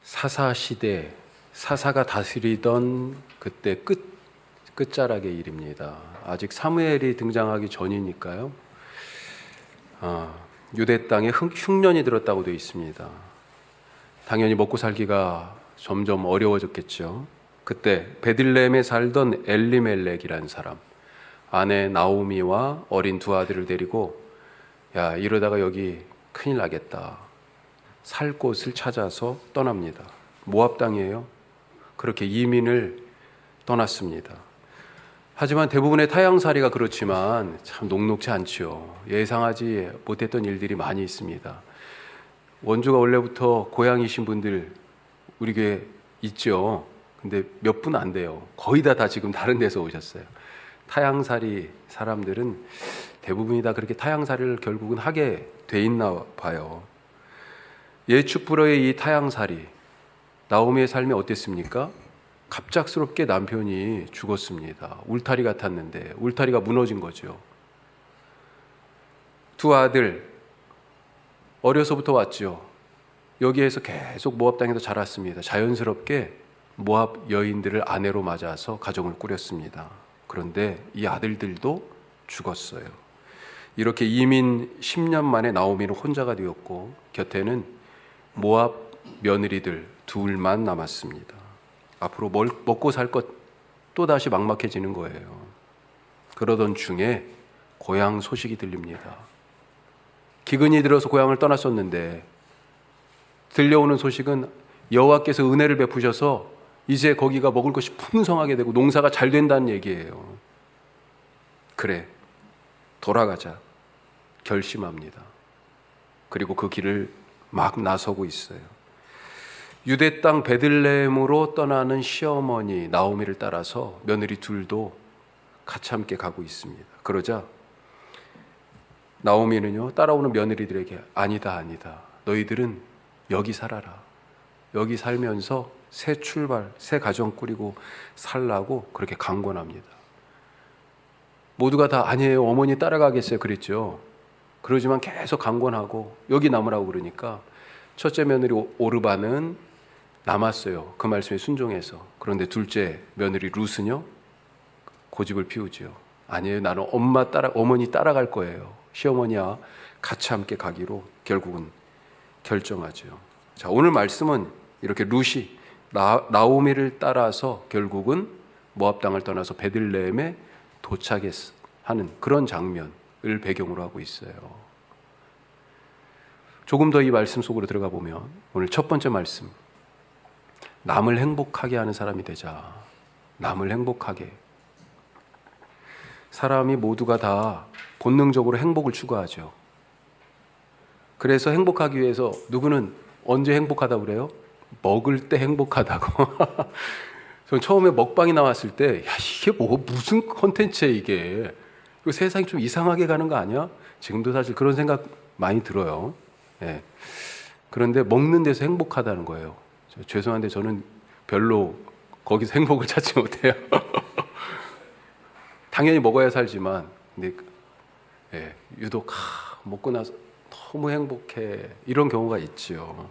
사사시대, 사사가 다스리던 그때 끝자락의 일입니다. 아직 사무엘이 등장하기 전이니까요. 유대 땅에 흉년이 들었다고 되어 있습니다. 당연히 먹고 살기가 점점 어려워졌겠죠. 그때 베들레헴에 살던 엘리멜렉이라는 사람, 아내 나오미와 어린 두 아들을 데리고 야, 이러다가 여기 큰일 나겠다. 살 곳을 찾아서 떠납니다. 모압 땅이에요. 그렇게 이민을 떠났습니다. 하지만 대부분의 타향살이가 그렇지만 참 녹록지 않지요. 예상하지 못했던 일들이 많이 있습니다. 원주가 원래부터 고향이신 분들 우리 교회 있죠. 근데 몇 분 안 돼요. 거의 다 지금 다른 데서 오셨어요. 타향살이 사람들은 대부분이 다 그렇게 타향살이를 결국은 하게 돼 있나 봐요. 예측불허의 이 타향살이, 나오미의 삶이 어땠습니까? 갑작스럽게 남편이 죽었습니다. 울타리 같았는데 울타리가 무너진 거죠. 두 아들 어려서부터 왔죠. 여기에서 계속 모압 땅에서 자랐습니다. 자연스럽게 모압 여인들을 아내로 맞아서 가정을 꾸렸습니다. 그런데 이 아들들도 죽었어요. 이렇게 이민 10년 만에 나오미는 혼자가 되었고 곁에는 모압 며느리들 둘만 남았습니다. 앞으로 먹고 살 것 또다시 막막해지는 거예요. 그러던 중에 고향 소식이 들립니다. 기근이 들어서 고향을 떠났었는데 들려오는 소식은 여호와께서 은혜를 베푸셔서 이제 거기가 먹을 것이 풍성하게 되고 농사가 잘 된다는 얘기예요. 그래, 돌아가자 결심합니다. 그리고 그 길을 막 나서고 있어요. 유대 땅 베들레헴으로 떠나는 시어머니 나오미를 따라서 며느리 둘도 같이 함께 가고 있습니다. 그러자 나오미는요, 따라오는 며느리들에게 아니다. 너희들은 여기 살아라. 여기 살면서 새 출발, 새 가정 꾸리고 살라고 그렇게 강권합니다. 모두가 다 아니에요. 어머니 따라가겠어요. 그랬죠. 그러지만 계속 강권하고 여기 남으라고 그러니까 첫째 며느리 오르바는 남았어요. 그 말씀에 순종해서. 그런데 둘째 며느리 룻은요, 고집을 피우죠. 아니에요. 나는 어머니 따라갈 거예요. 시어머니와 같이 함께 가기로 결국은 결정하죠. 자, 오늘 말씀은 이렇게 룻이 나오미를 따라서 결국은 모압 땅을 떠나서 베들레헴에 도착하는 그런 장면을 배경으로 하고 있어요. 조금 더 이 말씀 속으로 들어가 보면 오늘 첫 번째 말씀, 남을 행복하게 하는 사람이 되자. 남을 행복하게. 사람이 모두가 다 본능적으로 행복을 추구하죠. 그래서 행복하기 위해서 누구는 언제 행복하다고 그래요? 먹을 때 행복하다고. 전 처음에 먹방이 나왔을 때 야, 이게 무슨 콘텐츠야 이게. 이거 세상이 좀 이상하게 가는 거 아니야? 지금도 사실 그런 생각 많이 들어요. 예. 그런데 먹는 데서 행복하다는 거예요. 죄송한데 저는 별로 거기서 행복을 찾지 못해요. 당연히 먹어야 살지만 근데 예, 유독 먹고 나서 너무 행복해 이런 경우가 있지요.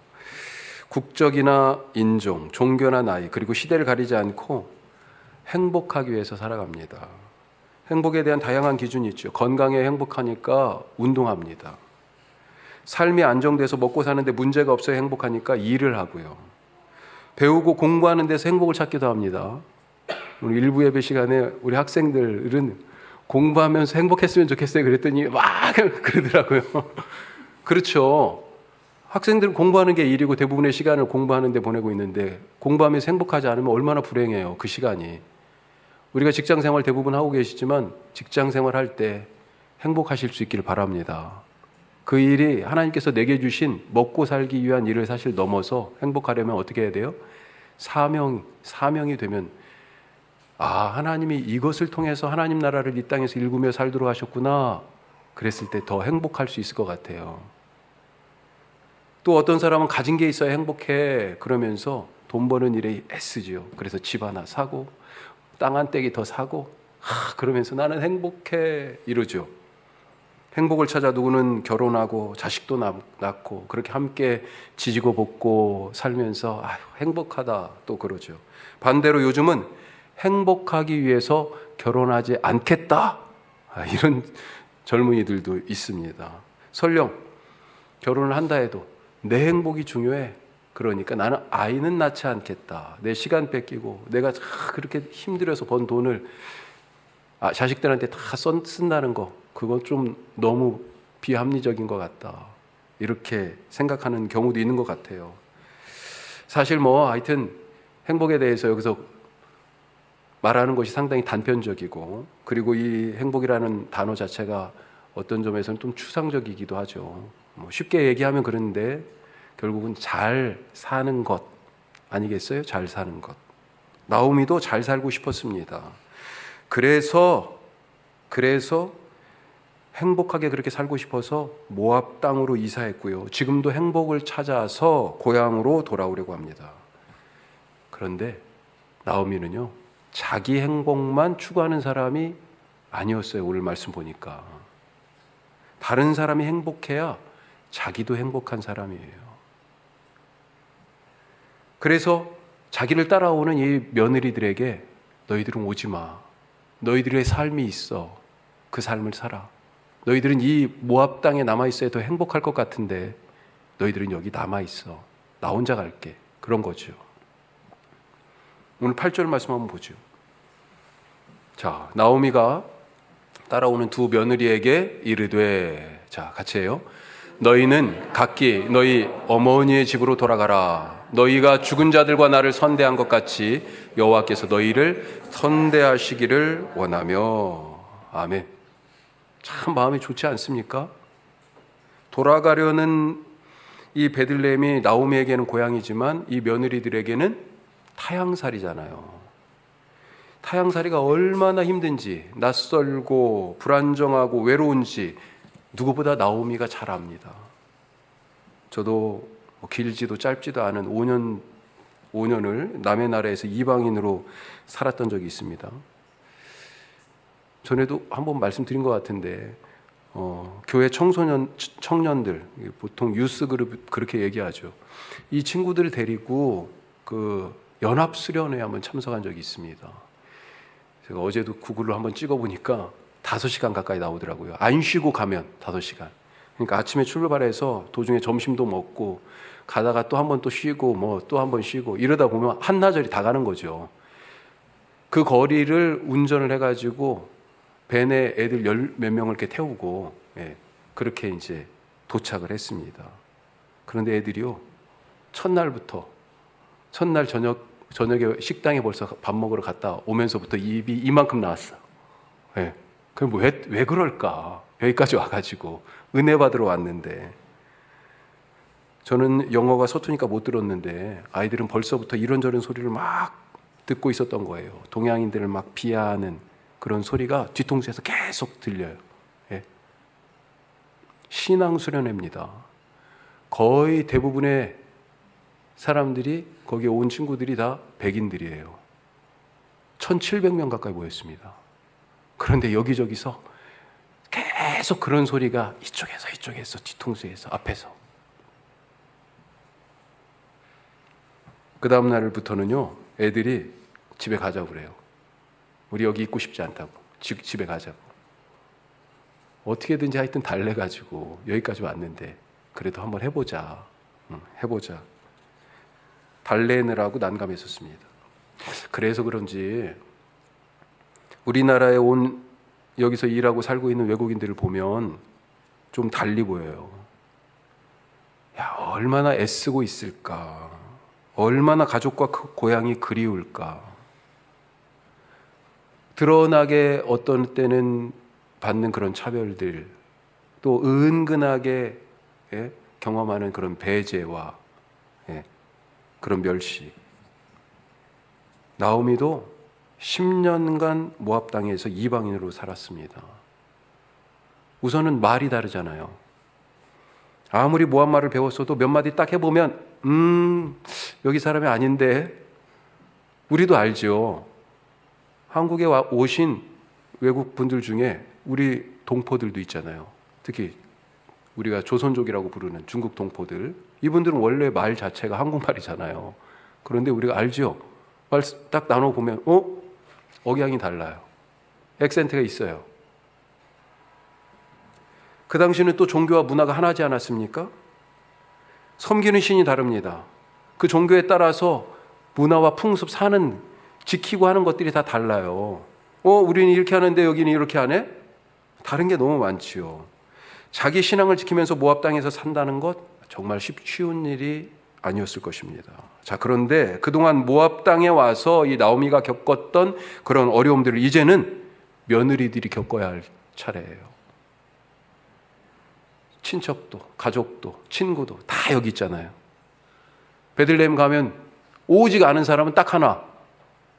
국적이나 인종, 종교나 나이 그리고 시대를 가리지 않고 행복하기 위해서 살아갑니다. 행복에 대한 다양한 기준이 있죠. 건강에 행복하니까 운동합니다. 삶이 안정돼서 먹고 사는데 문제가 없어야 행복하니까 일을 하고요. 배우고 공부하는 데서 행복을 찾기도 합니다. 오늘 일부 예배 시간에 우리 학생들은 공부하면서 행복했으면 좋겠어요. 그랬더니 막 그러더라고요. 그렇죠. 학생들은 공부하는 게 일이고 대부분의 시간을 공부하는 데 보내고 있는데 공부하면서 행복하지 않으면 얼마나 불행해요. 그 시간이. 우리가 직장생활 대부분 하고 계시지만 직장생활 할 때 행복하실 수 있기를 바랍니다. 그 일이 하나님께서 내게 주신 먹고 살기 위한 일을 사실 넘어서 행복하려면 어떻게 해야 돼요? 사명이 되면 하나님이 이것을 통해서 하나님 나라를 이 땅에서 일구며 살도록 하셨구나. 그랬을 때 더 행복할 수 있을 것 같아요. 또 어떤 사람은 가진 게 있어야 행복해. 그러면서 돈 버는 일에 애쓰지요. 그래서 집 하나 사고 땅 한 떼기 더 사고 그러면서 나는 행복해 이러죠. 행복을 찾아 누구는 결혼하고 자식도 낳고 그렇게 함께 지지고 볶고 살면서 아유, 행복하다 또 그러죠. 반대로 요즘은 행복하기 위해서 결혼하지 않겠다, 이런 젊은이들도 있습니다. 설령 결혼을 한다 해도 내 행복이 중요해. 그러니까 나는 아이는 낳지 않겠다. 내 시간 뺏기고 내가 그렇게 힘들어서 번 돈을 자식들한테 다 쓴다는 거, 그건 좀 너무 비합리적인 것 같다, 이렇게 생각하는 경우도 있는 것 같아요. 사실 하여튼 행복에 대해서 여기서 말하는 것이 상당히 단편적이고, 그리고 이 행복이라는 단어 자체가 어떤 점에서는 좀 추상적이기도 하죠. 쉽게 얘기하면 그런데 결국은 잘 사는 것 아니겠어요? 잘 사는 것. 나오미도 잘 살고 싶었습니다. 그래서 행복하게 그렇게 살고 싶어서 모압 땅으로 이사했고요. 지금도 행복을 찾아서 고향으로 돌아오려고 합니다. 그런데 나오미는요, 자기 행복만 추구하는 사람이 아니었어요. 오늘 말씀 보니까 다른 사람이 행복해야 자기도 행복한 사람이에요. 그래서 자기를 따라오는 이 며느리들에게 너희들은 오지 마. 너희들의 삶이 있어. 그 삶을 살아. 너희들은 이 모압 땅에 남아있어야 더 행복할 것 같은데 너희들은 여기 남아있어. 나 혼자 갈게. 그런 거죠. 오늘 8절 말씀 한번 보죠. 자, 나오미가 따라오는 두 며느리에게 이르되, 자, 같이 해요. 너희는 각기 너희 어머니의 집으로 돌아가라. 너희가 죽은 자들과 나를 선대한 것 같이 여호와께서 너희를 선대하시기를 원하며. 아멘. 참 마음이 좋지 않습니까? 돌아가려는 이 베들레헴이 나오미에게는 고향이지만 이 며느리들에게는 타향살이잖아요. 타향살이가 얼마나 힘든지, 낯설고 불안정하고 외로운지 누구보다 나오미가 잘 압니다. 저도 길지도 짧지도 않은 5년을 남의 나라에서 이방인으로 살았던 적이 있습니다. 전에도 한번 말씀드린 것 같은데 교회 청년들, 보통 유스 그룹 그렇게 얘기하죠. 이 친구들을 데리고 그 연합수련회에 한번 참석한 적이 있습니다. 제가 어제도 구글로 한번 찍어보니까 5시간 가까이 나오더라고요. 안 쉬고 가면 5시간. 그러니까 아침에 출발해서 도중에 점심도 먹고 가다가 또 한 번 또 쉬고 또 한 번 쉬고 이러다 보면 한나절이 다 가는 거죠. 그 거리를 운전을 해가지고 밴에 애들 10몇 명을 이렇게 태우고, 그렇게 이제 도착을 했습니다. 그런데 애들이요, 첫날 저녁에 식당에 벌써 밥 먹으러 갔다 오면서부터 입이 이만큼 나왔어. 그럼 왜 그럴까? 여기까지 와가지고 은혜 받으러 왔는데, 저는 영어가 서투니까 못 들었는데 아이들은 벌써부터 이런저런 소리를 막 듣고 있었던 거예요. 동양인들을 막 비하하는 그런 소리가 뒤통수에서 계속 들려요. 신앙 수련회입니다. 거의 대부분의 사람들이, 거기에 온 친구들이 다 백인들이에요. 1,700명 가까이 모였습니다. 그런데 여기저기서 계속 그런 소리가 이쪽에서 뒤통수에서 앞에서. 그 다음 날부터는요, 애들이 집에 가자고 그래요. 우리 여기 있고 싶지 않다고. 집에 가자고. 어떻게든지 하여튼 달래가지고 여기까지 왔는데 그래도 한번 해보자. 달래느라고 난감했었습니다. 그래서 그런지 우리나라에 온, 여기서 일하고 살고 있는 외국인들을 보면 좀 달리 보여요. 얼마나 애쓰고 있을까. 얼마나 가족과 고향이 그리울까. 드러나게 어떤 때는 받는 그런 차별들, 또 은근하게 경험하는 그런 배제와 그런 멸시. 나오미도 10년간 모압 땅에서 이방인으로 살았습니다. 우선은 말이 다르잖아요. 아무리 모압 말을 배웠어도 몇 마디 딱 해보면 여기 사람이 아닌데. 우리도 알죠. 한국에 오신 외국 분들 중에 우리 동포들도 있잖아요. 특히 우리가 조선족이라고 부르는 중국 동포들, 이분들은 원래 말 자체가 한국말이잖아요. 그런데 우리가 알죠? 말 딱 나눠보면 억양이 달라요. 액센트가 있어요. 그 당시는 또 종교와 문화가 하나지 않았습니까? 섬기는 신이 다릅니다. 그 종교에 따라서 문화와 풍습, 사는, 지키고 하는 것들이 다 달라요. 우리는 이렇게 하는데 여기는 이렇게 하네? 다른 게 너무 많지요. 자기 신앙을 지키면서 모압 땅에서 산다는 것 정말 쉬운 일이 아니었을 것입니다. 자, 그런데 그동안 모압 땅에 와서 이 나오미가 겪었던 그런 어려움들을 이제는 며느리들이 겪어야 할 차례예요. 친척도, 가족도, 친구도 다 여기 있잖아요. 베들레헴 가면 오직 아는 사람은 딱 하나,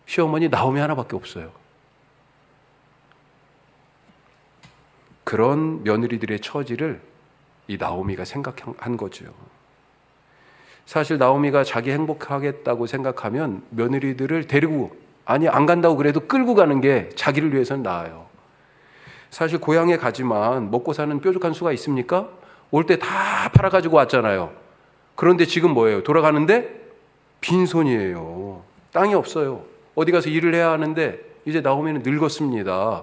시어머니 나오미 하나밖에 없어요. 그런 며느리들의 처지를 이 나오미가 생각한 거죠. 사실 나오미가 자기 행복하겠다고 생각하면 며느리들을 데리고, 아니 안 간다고 그래도 끌고 가는 게 자기를 위해서는 나아요. 사실 고향에 가지만 먹고 사는 뾰족한 수가 있습니까? 올 때 다 팔아가지고 왔잖아요. 그런데 지금 뭐예요? 돌아가는데 빈손이에요. 땅이 없어요. 어디 가서 일을 해야 하는데 이제 나오미는 늙었습니다.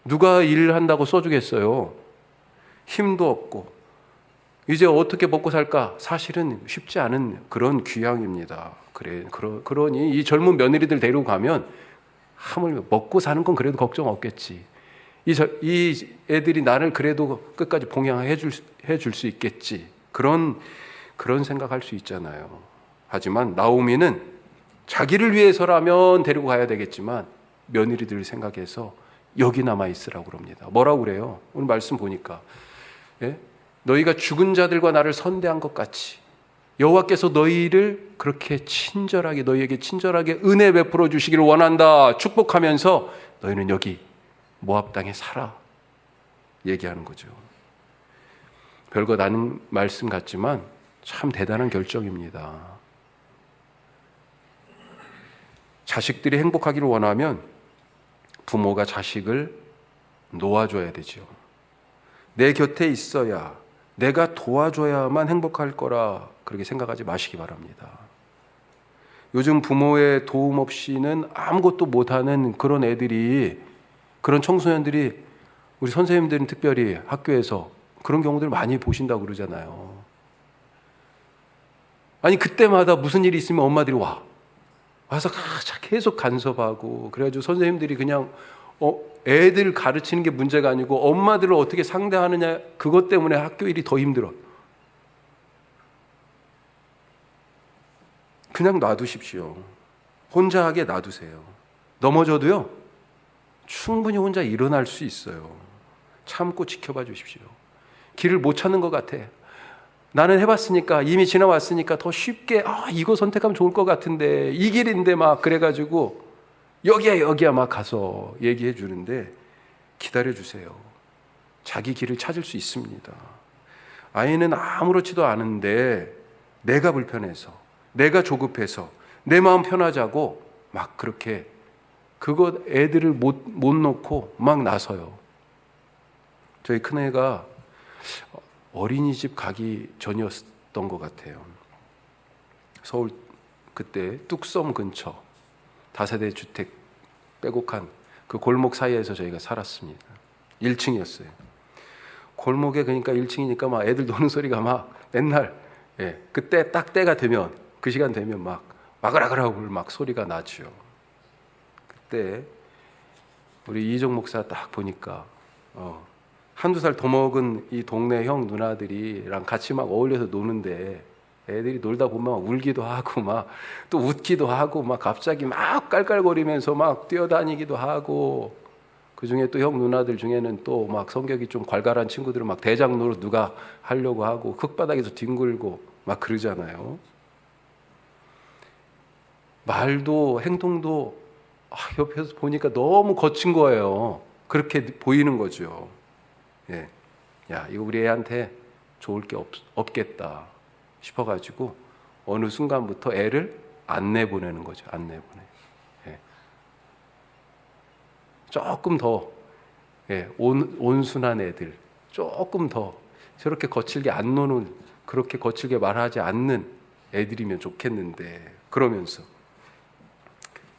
누가 일을 한다고 써주겠어요? 힘도 없고 이제 어떻게 먹고 살까? 사실은 쉽지 않은 그런 귀향입니다. 그러니 이 젊은 며느리들 데리고 가면 하물며 먹고 사는 건 그래도 걱정 없겠지. 이 애들이 나를 그래도 끝까지 봉양해 줄 수 있겠지. 그런 생각할 수 있잖아요. 하지만 나오미는 자기를 위해서라면 데리고 가야 되겠지만 며느리들을 생각해서 여기 남아 있으라고 그럽니다. 뭐라고 그래요? 오늘 말씀 보니까 너희가 죽은 자들과 나를 선대한 것 같이 여호와께서 너희를 그렇게 너희에게 친절하게 은혜 베풀어 주시기를 원한다. 축복하면서 너희는 여기 모압 땅에 살아 얘기하는 거죠. 별거 아닌 말씀 같지만 참 대단한 결정입니다. 자식들이 행복하기를 원하면 부모가 자식을 놓아줘야 되죠. 내 곁에 있어야, 내가 도와줘야만 행복할 거라 그렇게 생각하지 마시기 바랍니다. 요즘 부모의 도움 없이는 아무것도 못하는 그런 애들이, 그런 청소년들이, 우리 선생님들은 특별히 학교에서 그런 경우들 많이 보신다고 그러잖아요. 아니 그때마다 무슨 일이 있으면 엄마들이 와서 계속 간섭하고, 그래가지고 선생님들이 그냥 애들 가르치는 게 문제가 아니고 엄마들을 어떻게 상대하느냐, 그것 때문에 학교 일이 더 힘들어. 그냥 놔두십시오. 혼자 하게 놔두세요. 넘어져도요 충분히 혼자 일어날 수 있어요. 참고 지켜봐 주십시오. 길을 못 찾는 것 같아. 나는 해봤으니까, 이미 지나왔으니까 더 쉽게 이거 선택하면 좋을 것 같은데, 이 길인데 막 그래가지고 여기야 막 가서 얘기해 주는데 기다려 주세요. 자기 길을 찾을 수 있습니다. 아이는 아무렇지도 않은데 내가 불편해서, 내가 조급해서, 내 마음 편하자고 막 그렇게 그거 애들을 못 놓고 막 나서요. 저희 큰애가 어린이집 가기 전이었던 것 같아요. 서울 그때 뚝섬 근처 다세대 주택 빼곡한 그 골목 사이에서 저희가 살았습니다. 1층이었어요. 골목에, 그러니까 1층이니까 막 애들 노는 소리가 막 맨날, 그때 딱 때가 되면, 그 시간 되면 막 마그라그라고 막 소리가 나죠. 그때 우리 이종 목사 딱 보니까 한두 살 더 먹은 이 동네 형 누나들이랑 같이 막 어울려서 노는데 애들이 놀다 보면 막 울기도 하고 막 또 웃기도 하고 막 갑자기 막 깔깔거리면서 막 뛰어다니기도 하고, 그 중에 또 형 누나들 중에는 또 막 성격이 좀 괄괄한 친구들은 막 대장 노릇 누가 하려고 하고 흙바닥에서 뒹굴고 막 그러잖아요. 말도 행동도 옆에서 보니까 너무 거친 거예요. 그렇게 보이는 거죠. 야, 이거 우리 애한테 좋을 게 없겠다 싶어가지고 어느 순간부터 애를 안 내보내는 거죠. 안 내보내. 조금 더 온순한 애들, 조금 더 저렇게 거칠게 안 노는, 그렇게 거칠게 말하지 않는 애들이면 좋겠는데, 그러면서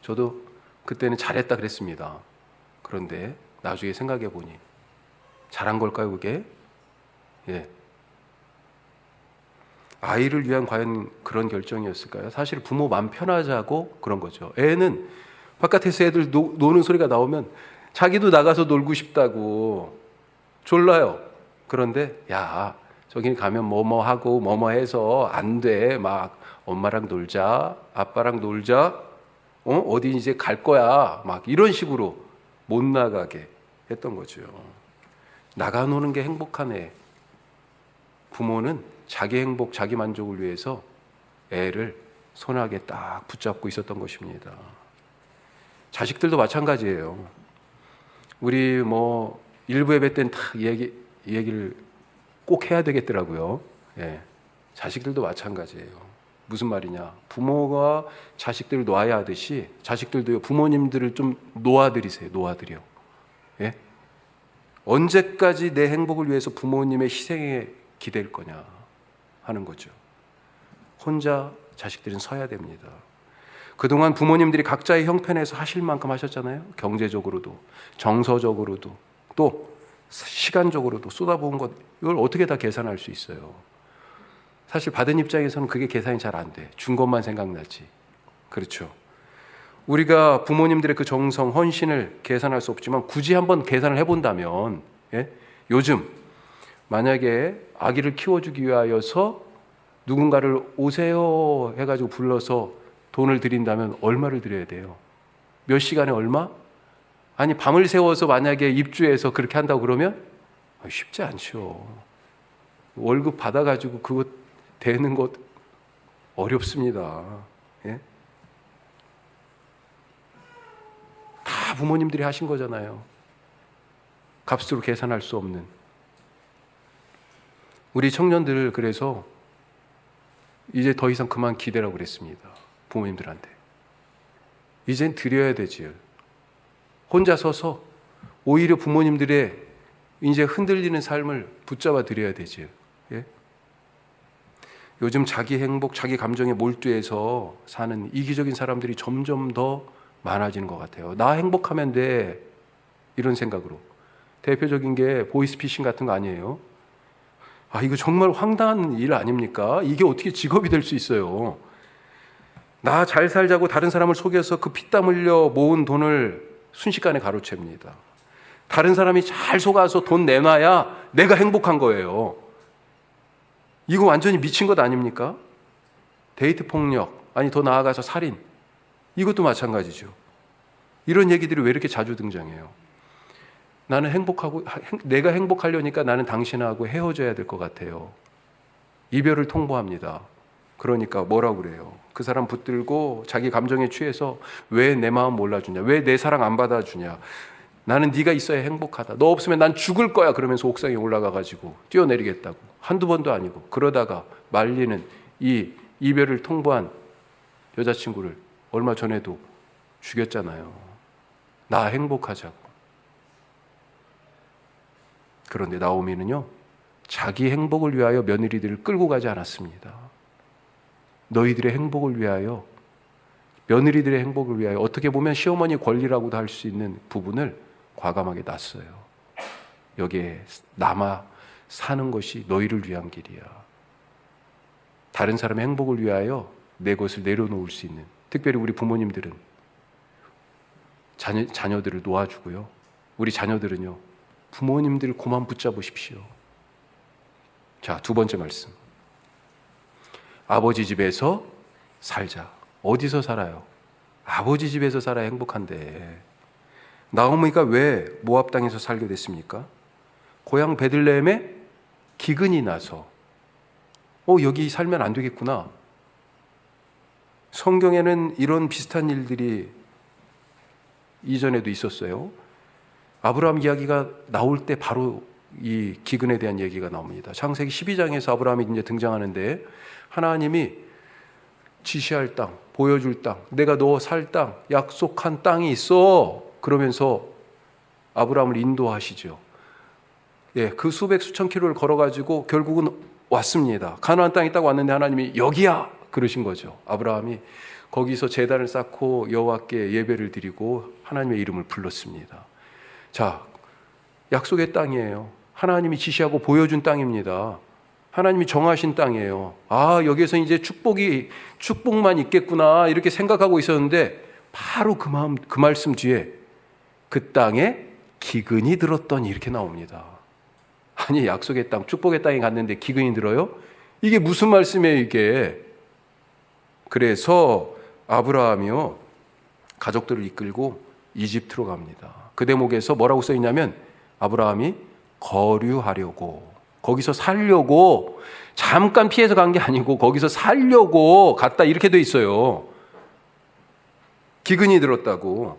저도 그때는 잘했다 그랬습니다. 그런데 나중에 생각해 보니 잘한 걸까요, 그게? 예. 아이를 위한 과연 그런 결정이었을까요? 사실 부모 마음 편하자고 그런 거죠. 애는 바깥에서 애들 노는 소리가 나오면 자기도 나가서 놀고 싶다고 졸라요. 그런데 야, 저기 가면 뭐뭐 하고 뭐뭐 해서 안 돼. 막 엄마랑 놀자, 아빠랑 놀자, 어디 이제 갈 거야. 막 이런 식으로 못 나가게 했던 거죠. 나가 노는 게 행복한 애. 부모는 자기 행복, 자기 만족을 위해서 애를 손아귀에 딱 붙잡고 있었던 것입니다. 자식들도 마찬가지예요. 우리 일부 예배 때는 다 얘기를 꼭 해야 되겠더라고요. 예. 자식들도 마찬가지예요. 무슨 말이냐? 부모가 자식들을 놓아야 하듯이 자식들도요, 부모님들을 좀 놓아드리세요. 놓아드려. 예? 언제까지 내 행복을 위해서 부모님의 희생에 기댈 거냐 하는 거죠. 혼자 자식들은 서야 됩니다. 그동안 부모님들이 각자의 형편에서 하실 만큼 하셨잖아요. 경제적으로도, 정서적으로도, 또 시간적으로도 쏟아부은 것, 이걸 어떻게 다 계산할 수 있어요? 사실 받은 입장에서는 그게 계산이 잘 안 돼. 준 것만 생각나지. 그렇죠. 우리가 부모님들의 그 정성, 헌신을 계산할 수 없지만 굳이 한번 계산을 해본다면, 예? 요즘 만약에 아기를 키워주기 위하여서 누군가를 오세요 해가지고 불러서 돈을 드린다면 얼마를 드려야 돼요? 몇 시간에 얼마? 아니, 밤을 새워서 만약에 입주해서 그렇게 한다고 그러면 쉽지 않죠. 월급 받아가지고 그거 되는 것 어렵습니다. 예? 다 부모님들이 하신 거잖아요. 값으로 계산할 수 없는. 우리 청년들, 그래서 이제 더 이상 그만 기대라고 그랬습니다. 부모님들한테. 이젠 드려야 되지요. 혼자 서서 오히려 부모님들의 이제 흔들리는 삶을 붙잡아 드려야 되지요. 예? 요즘 자기 행복, 자기 감정에 몰두해서 사는 이기적인 사람들이 점점 더 많아지는 것 같아요. 나 행복하면 돼. 이런 생각으로. 대표적인 게 보이스피싱 같은 거 아니에요? 이거 정말 황당한 일 아닙니까? 이게 어떻게 직업이 될 수 있어요? 나 잘 살자고 다른 사람을 속여서 그 피땀 흘려 모은 돈을 순식간에 가로챕니다. 다른 사람이 잘 속아서 돈 내놔야 내가 행복한 거예요. 이거 완전히 미친 것 아닙니까? 데이트 폭력, 아니 더 나아가서 살인, 이것도 마찬가지죠. 이런 얘기들이 왜 이렇게 자주 등장해요? 나는 내가 행복하려니까 나는 당신하고 헤어져야 될 것 같아요. 이별을 통보합니다. 그러니까 뭐라고 그래요? 그 사람 붙들고 자기 감정에 취해서 왜 내 마음 몰라주냐? 왜 내 사랑 안 받아주냐? 나는 네가 있어야 행복하다. 너 없으면 난 죽을 거야. 그러면서 옥상에 올라가가지고 뛰어내리겠다고. 한두 번도 아니고. 그러다가 말리는 이 이별을 통보한 여자친구를 얼마 전에도 죽였잖아요. 나 행복하자고. 그런데 나오미는요, 자기 행복을 위하여 며느리들을 끌고 가지 않았습니다. 너희들의 행복을 위하여, 며느리들의 행복을 위하여, 어떻게 보면 시어머니 권리라고도 할 수 있는 부분을 과감하게 놨어요. 여기에 남아 사는 것이 너희를 위한 길이야. 다른 사람의 행복을 위하여 내 것을 내려놓을 수 있는, 특별히 우리 부모님들은 자녀들을 놓아주고요. 우리 자녀들은요, 부모님들 고만 붙잡으십시오. 자, 두 번째 말씀. 아버지 집에서 살자. 어디서 살아요? 아버지 집에서 살아야 행복한데. 나오미가 왜 모압 땅에서 살게 됐습니까? 고향 베들레헴에 기근이 나서 여기 살면 안 되겠구나. 성경에는 이런 비슷한 일들이 이전에도 있었어요. 아브라함 이야기가 나올 때 바로 이 기근에 대한 얘기가 나옵니다. 창세기 12장에서 아브라함이 이제 등장하는데, 하나님이 지시할 땅, 보여줄 땅, 내가 너 살 땅, 약속한 땅이 있어. 그러면서 아브라함을 인도하시죠. 그 수백 수천 킬로를 걸어가지고 결국은 왔습니다. 가나안 땅에 딱 왔는데 하나님이 여기야 그러신 거죠. 아브라함이 거기서 제단을 쌓고 여호와께 예배를 드리고 하나님의 이름을 불렀습니다. 자, 약속의 땅이에요. 하나님이 지시하고 보여준 땅입니다. 하나님이 정하신 땅이에요. 아, 여기에서 이제 축복만 있겠구나 이렇게 생각하고 있었는데 바로 그 말씀 뒤에 그 땅에 기근이 들었더니 이렇게 나옵니다. 아니, 약속의 땅, 축복의 땅에 갔는데 기근이 들어요? 이게 무슨 말씀이에요, 이게? 그래서 아브라함이요, 가족들을 이끌고 이집트로 갑니다. 그 대목에서 뭐라고 써 있냐면 아브라함이 거류하려고, 거기서 살려고, 잠깐 피해서 간 게 아니고 거기서 살려고 갔다 이렇게 돼 있어요. 기근이 들었다고.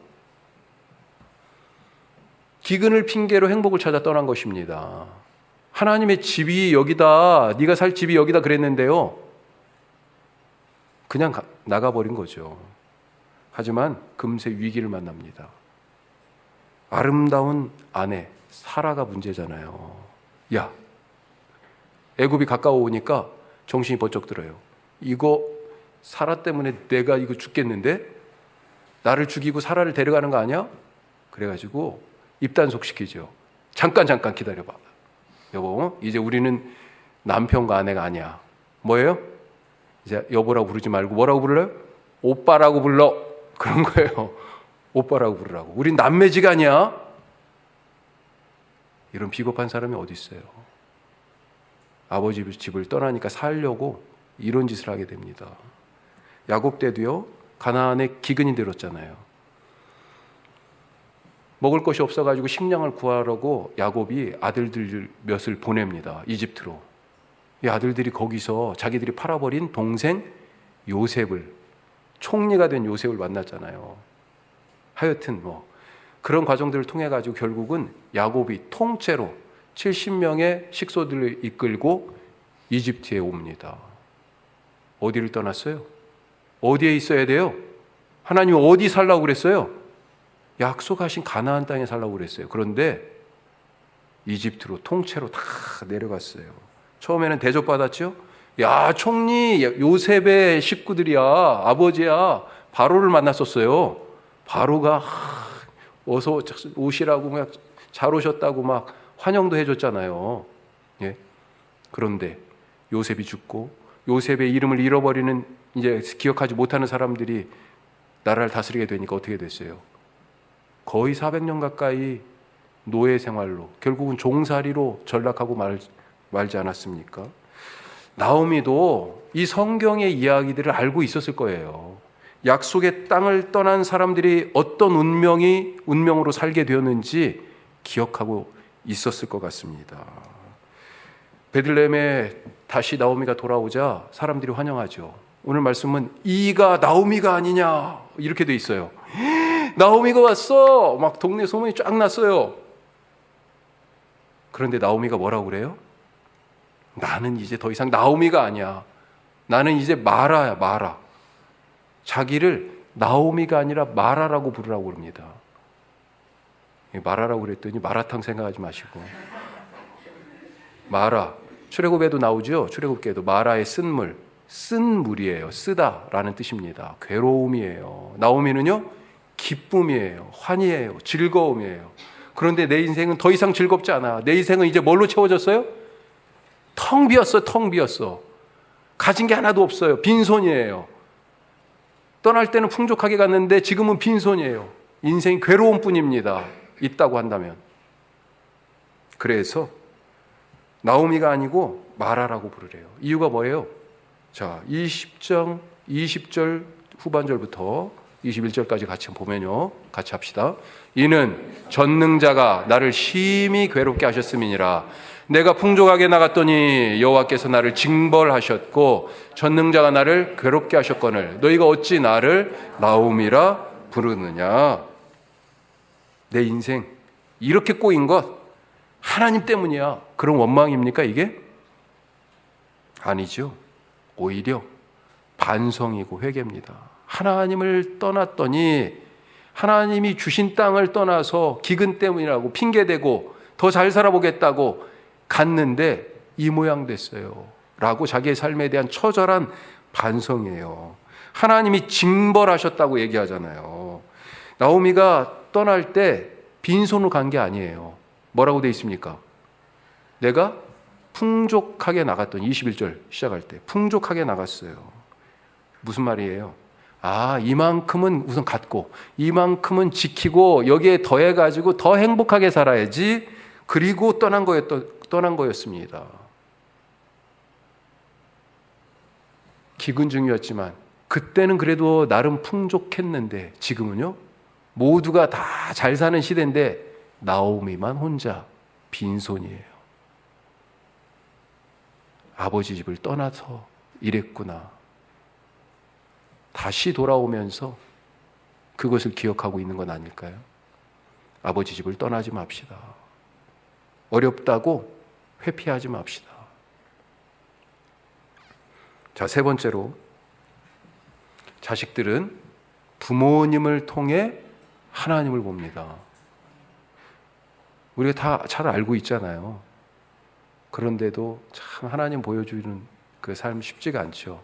기근을 핑계로 행복을 찾아 떠난 것입니다. 하나님의 집이 여기다, 네가 살 집이 여기다 그랬는데요, 그냥 나가버린 거죠. 하지만 금세 위기를 만납니다. 아름다운 아내 사라가 문제잖아요. 야, 애굽이 가까워 오니까 정신이 번쩍 들어요. 이거 사라 때문에 내가 이거 죽겠는데? 나를 죽이고 사라를 데려가는 거 아니야? 그래가지고 입단속 시키죠. 잠깐 기다려봐. 여보, 이제 우리는 남편과 아내가 아니야. 뭐예요? 이제 여보라고 부르지 말고 뭐라고 불러요? 오빠라고 불러. 그런 거예요. 오빠라고 부르라고. 우린 남매지간이야. 이런 비겁한 사람이 어디 있어요? 아버지 집을 떠나니까 살려고 이런 짓을 하게 됩니다. 야곱 때도요, 가나안에 기근이 들었잖아요. 먹을 것이 없어가지고 식량을 구하려고 야곱이 아들들 몇을 보냅니다. 이집트로. 이 아들들이 거기서 자기들이 팔아버린 동생 요셉을, 총리가 된 요셉을 만났잖아요. 하여튼 그런 과정들을 통해 가지고 결국은 야곱이 통째로 70명의 식소들을 이끌고 이집트에 옵니다. 어디를 떠났어요? 어디에 있어야 돼요? 하나님이 어디 살라고 그랬어요? 약속하신 가나안 땅에 살라고 그랬어요. 그런데 이집트로 통째로 다 내려갔어요. 처음에는 대접받았죠. 야, 총리 요셉의 식구들이야, 아버지야, 바로를 만났었어요. 바로가 어서 오시라고 막 잘 오셨다고 막 환영도 해줬잖아요. 예. 그런데 요셉이 죽고 요셉의 이름을 잃어버리는, 이제 기억하지 못하는 사람들이 나라를 다스리게 되니까 어떻게 됐어요? 거의 400년 가까이 노예 생활로, 결국은 종살이로 전락하고 말지 않았습니까? 나오미도 이 성경의 이야기들을 알고 있었을 거예요. 약속의 땅을 떠난 사람들이 어떤 운명으로 살게 되었는지 기억하고 있었을 것 같습니다. 베들레헴에 다시 나오미가 돌아오자 사람들이 환영하죠. 오늘 말씀은 이가 나오미가 아니냐 이렇게 돼 있어요. 나오미가 왔어! 막 동네 소문이 쫙 났어요. 그런데 나오미가 뭐라고 그래요? 나는 이제 더 이상 나오미가 아니야. 나는 이제 마라야, 마라. 자기를 나오미가 아니라 마라라고 부르라고 그럽니다. 마라라고 그랬더니 마라탕 생각하지 마시고. 마라. 출애굽에도 나오죠. 출애굽기에도 마라의 쓴물. 쓴 물이에요. 쓰다라는 뜻입니다. 괴로움이에요. 나오미는요, 기쁨이에요. 환희예요. 즐거움이에요. 그런데 내 인생은 더 이상 즐겁지 않아. 내 인생은 이제 뭘로 채워졌어요? 텅 비었어, 텅 비었어. 가진 게 하나도 없어요. 빈손이에요. 떠날 때는 풍족하게 갔는데 지금은 빈손이에요. 인생이 괴로움 뿐입니다. 있다고 한다면. 그래서 나오미가 아니고 마라라고 부르래요. 이유가 뭐예요? 자, 20절 후반절부터 21절까지 같이 보면요. 같이 합시다. 이는 전능자가 나를 심히 괴롭게 하셨음이니라. 내가 풍족하게 나갔더니 여호와께서 나를 징벌하셨고 전능자가 나를 괴롭게 하셨거늘 너희가 어찌 나를 나오미라 부르느냐. 내 인생 이렇게 꼬인 것 하나님 때문이야. 그런 원망입니까 이게? 아니죠. 오히려 반성이고 회개입니다. 하나님을 떠났더니 하나님이 주신 땅을 떠나서 기근 때문이라고 핑계대고 더 잘 살아보겠다고 갔는데 이 모양 됐어요 라고 자기의 삶에 대한 처절한 반성이에요. 하나님이 징벌하셨다고 얘기하잖아요. 나오미가 떠날 때 빈손으로 간 게 아니에요. 뭐라고 돼 있습니까? 내가 풍족하게 나갔더니 21절 시작할 때 풍족하게 나갔어요. 무슨 말이에요? 이만큼은 우선 갖고 이만큼은 지키고 여기에 더해가지고 더 행복하게 살아야지. 그리고 떠난 거였습니다. 기근 중이었지만 그때는 그래도 나름 풍족했는데 지금은요? 모두가 다 잘 사는 시대인데 나오미만 혼자 빈손이에요. 아버지 집을 떠나서 이랬구나. 다시 돌아오면서 그것을 기억하고 있는 건 아닐까요? 아버지 집을 떠나지 맙시다. 어렵다고 회피하지 맙시다. 자, 세 번째로 자식들은 부모님을 통해 하나님을 봅니다. 우리가 다 잘 알고 있잖아요. 그런데도 참 하나님 보여주는 그 삶 쉽지가 않죠.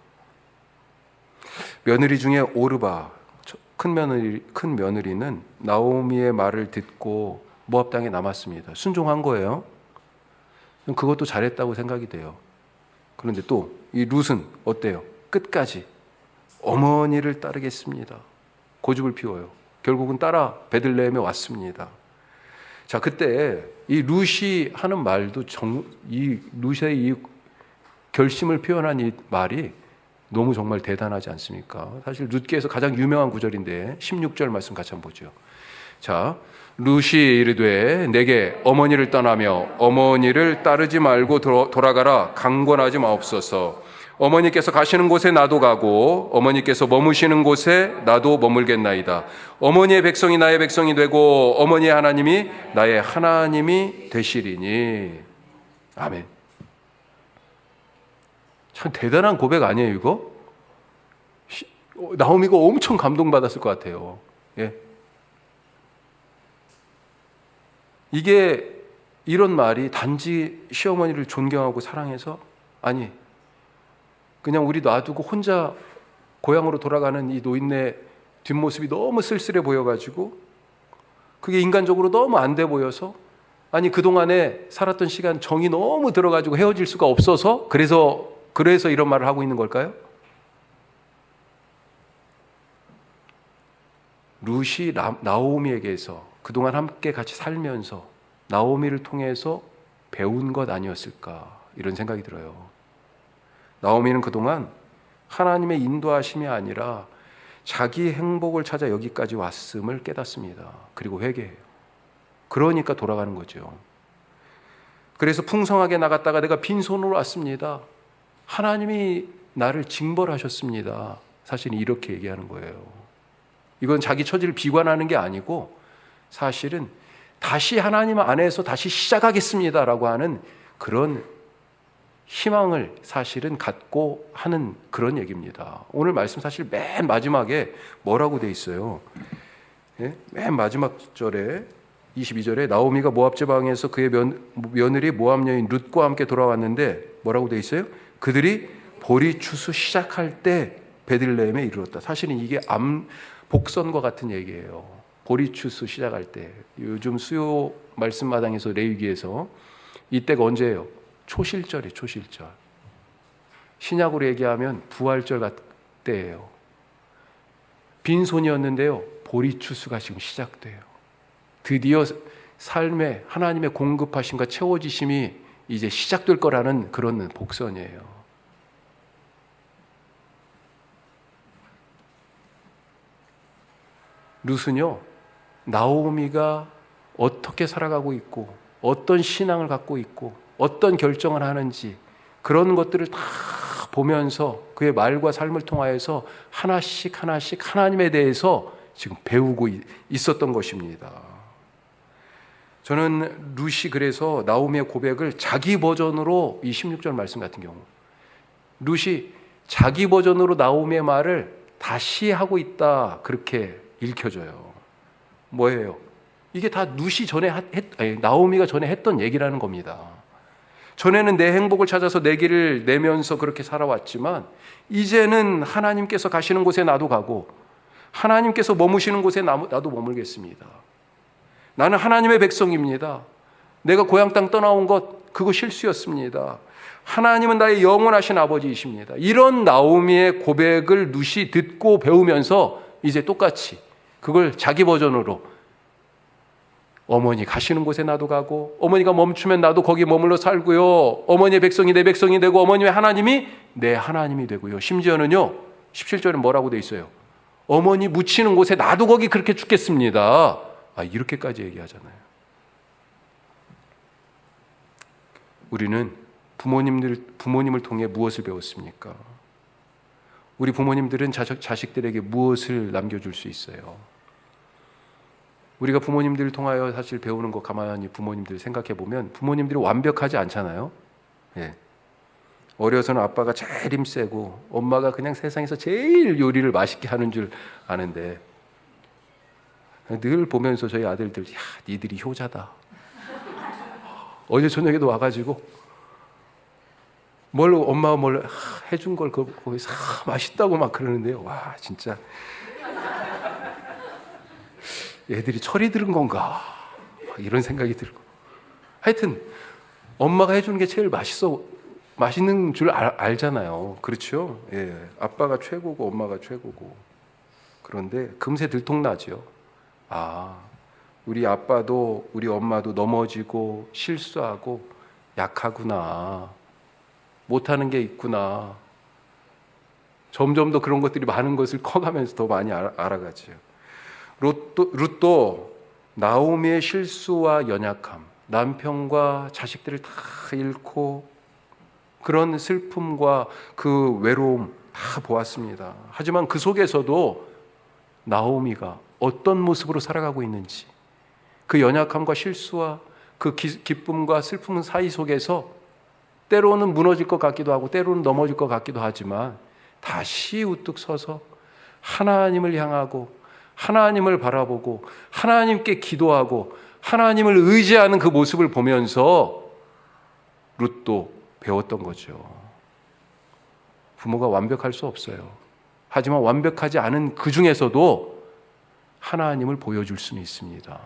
며느리 중에 오르바, 큰 며느리는 나오미의 말을 듣고 모압 땅에 남았습니다. 순종한 거예요. 그것도 잘했다고 생각이 돼요. 그런데 또 이 룻은 어때요? 끝까지 어머니를 따르겠습니다. 고집을 피워요. 결국은 따라 베들레헴에 왔습니다. 자, 그때 이 룻이 하는 말도 이 룻의 이 결심을 표현한 이 말이 너무 정말 대단하지 않습니까? 사실 룻기에서 가장 유명한 구절인데 16절 말씀 같이 한번 보죠. 자, 룻이 이르되 내게 어머니를 떠나며 어머니를 따르지 말고 돌아가라. 강권하지 마옵소서. 어머니께서 가시는 곳에 나도 가고 어머니께서 머무시는 곳에 나도 머물겠나이다. 어머니의 백성이 나의 백성이 되고 어머니의 하나님이 나의 하나님이 되시리니. 아멘. 참 대단한 고백 아니에요, 이거? 나오미가 엄청 감동받았을 것 같아요. 예. 이게 이런 말이 단지 시어머니를 존경하고 사랑해서 아니, 그냥 우리 놔두고 혼자 고향으로 돌아가는 이 노인네 뒷모습이 너무 쓸쓸해 보여가지고 그게 인간적으로 너무 안 돼 보여서 아니 그동안에 살았던 시간 정이 너무 들어가지고 헤어질 수가 없어서 그래서 이런 말을 하고 있는 걸까요? 룻이 나오미에게서 그동안 함께 같이 살면서 나오미를 통해서 배운 것 아니었을까 이런 생각이 들어요. 나오미는 그동안 하나님의 인도하심이 아니라 자기 행복을 찾아 여기까지 왔음을 깨닫습니다. 그리고 회개해요. 그러니까 돌아가는 거죠. 그래서 풍성하게 나갔다가 내가 빈손으로 왔습니다. 하나님이 나를 징벌하셨습니다. 사실 이렇게 얘기하는 거예요. 이건 자기 처지를 비관하는 게 아니고 사실은 다시 하나님 안에서 다시 시작하겠습니다라고 하는 그런 희망을 사실은 갖고 하는 그런 얘기입니다. 오늘 말씀 사실 맨 마지막에 뭐라고 돼 있어요? 예? 맨 마지막 절에 22절에 나오미가 모압 지방에서 그의 며느리 모압 여인 룻과 함께 돌아왔는데 뭐라고 돼 있어요? 그들이 보리 추수 시작할 때 베들레헴에 이르렀다. 사실은 이게 복선과 같은 얘기예요. 보리 추수 시작할 때. 요즘 수요 말씀마당에서 레위기에서 이때가 언제예요? 초실절이에요. 초실절. 신약으로 얘기하면 부활절 때예요. 빈손이었는데요. 보리 추수가 지금 시작돼요. 드디어 삶에 하나님의 공급하심과 채워지심이 이제 시작될 거라는 그런 복선이에요. 룻은요, 나오미가 어떻게 살아가고 있고 어떤 신앙을 갖고 있고 어떤 결정을 하는지 그런 것들을 다 보면서 그의 말과 삶을 통하여서 하나씩 하나님에 대해서 지금 배우고 있었던 것입니다. 저는 룻이 그래서 나오미의 고백을 자기 버전으로 이 16절 말씀 같은 경우 룻이 자기 버전으로 나오미의 말을 다시 하고 있다 그렇게 읽혀져요. 뭐예요? 이게 다 나오미가 전에 했던 얘기라는 겁니다. 전에는 내 행복을 찾아서 내 길을 내면서 그렇게 살아왔지만 이제는 하나님께서 가시는 곳에 나도 가고 하나님께서 머무시는 곳에 나도 머물겠습니다. 나는 하나님의 백성입니다. 내가 고향 땅 떠나온 것 그거 실수였습니다. 하나님은 나의 영원하신 아버지이십니다. 이런 나오미의 고백을 룻이 듣고 배우면서 이제 똑같이 그걸 자기 버전으로 어머니 가시는 곳에 나도 가고 어머니가 멈추면 나도 거기 머물러 살고요. 어머니의 백성이 내 백성이 되고 어머니의 하나님이 내 하나님이 되고요. 심지어는요 17절에 뭐라고 돼 있어요? 어머니 묻히는 곳에 나도 거기 그렇게 죽겠습니다. 이렇게까지 얘기하잖아요. 우리는 부모님을 통해 무엇을 배웠습니까? 우리 부모님들은 자식들에게 무엇을 남겨줄 수 있어요? 우리가 부모님들을 통하여 사실 배우는 거 가만히 부모님들 생각해 보면 부모님들이 완벽하지 않잖아요. 예. 어려서는 아빠가 제일 힘세고 엄마가 그냥 세상에서 제일 요리를 맛있게 하는 줄 아는데 늘 보면서 저희 아들들 니들이 효자다. 어제 저녁에도 와가지고 엄마가 뭘 해준 걸 거기서 맛있다고 막 그러는데요. 와 진짜 애들이 철이 들은 건가 이런 생각이 들고 하여튼 엄마가 해주는 게 제일 맛있는 줄 알잖아요. 그렇죠? 예, 아빠가 최고고 엄마가 최고고. 그런데 금세 들통나죠. 우리 아빠도 우리 엄마도 넘어지고 실수하고 약하구나. 못하는 게 있구나. 점점 더 그런 것들이 많은 것을 커가면서 더 많이 알아가죠. 룻도 나오미의 실수와 연약함, 남편과 자식들을 다 잃고 그런 슬픔과 그 외로움 다 보았습니다. 하지만 그 속에서도 나오미가 어떤 모습으로 살아가고 있는지 그 연약함과 실수와 그 기쁨과 슬픔 사이 속에서 때로는 무너질 것 같기도 하고 때로는 넘어질 것 같기도 하지만 다시 우뚝 서서 하나님을 향하고 하나님을 바라보고 하나님께 기도하고 하나님을 의지하는 그 모습을 보면서 룻도 배웠던 거죠. 부모가 완벽할 수 없어요. 하지만 완벽하지 않은 그 중에서도 하나님을 보여줄 수는 있습니다.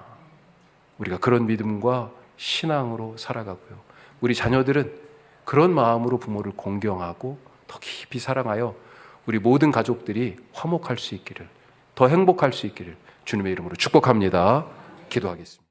우리가 그런 믿음과 신앙으로 살아가고요. 우리 자녀들은 그런 마음으로 부모를 공경하고 더 깊이 사랑하여 우리 모든 가족들이 화목할 수 있기를, 더 행복할 수 있기를 주님의 이름으로 축복합니다. 기도하겠습니다.